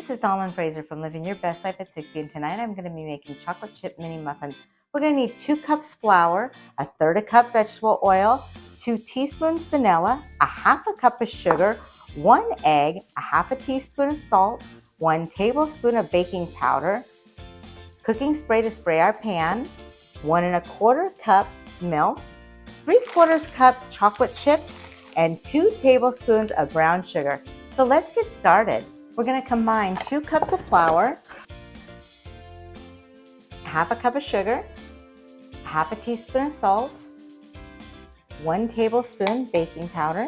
this is Dawn Fraser from Living Your Best Life at 60, and tonight I'm going to be making chocolate chip mini muffins. We're going to need 2 cups flour, a third a cup vegetable oil, 2 teaspoons vanilla, a half a cup of sugar, 1 egg, a half a teaspoon of salt, 1 tablespoon of baking powder, cooking spray to spray our pan, 1 1/4 cup milk, 3/4 cup chocolate chips, and 2 tablespoons of brown sugar. So let's get started. We're going to combine 2 cups of flour, half a cup of sugar, half a teaspoon of salt, 1 tablespoon baking powder,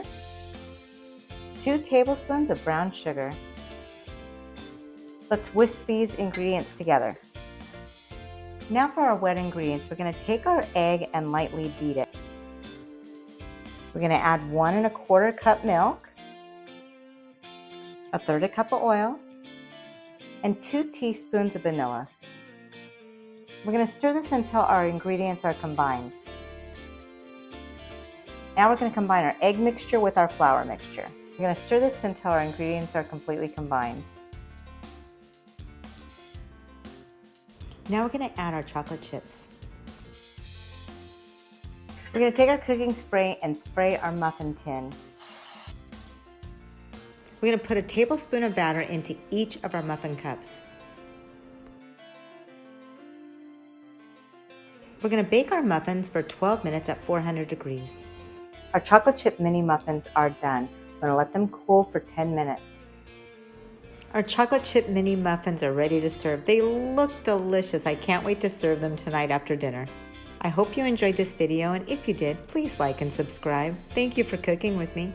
2 tablespoons of brown sugar. Let's whisk these ingredients together. Now for our wet ingredients, we're going to take our egg and lightly beat it. We're going to add 1 1/4 cup milk, a third a cup of oil, and 2 teaspoons of vanilla. We're going to stir this until our ingredients are combined. Now we're going to combine our egg mixture with our flour mixture. We're going to stir this until our ingredients are completely combined. Now we're going to add our chocolate chips. We're going to take our cooking spray and spray our muffin tin. We're going to put a tablespoon of batter into each of our muffin cups. We're going to bake our muffins for 12 minutes at 400 degrees. Our chocolate chip mini muffins are done. We're going to let them cool for 10 minutes. Our chocolate chip mini muffins are ready to serve. They look delicious. I can't wait to serve them tonight after dinner. I hope you enjoyed this video, and if you did, please like and subscribe. Thank you for cooking with me.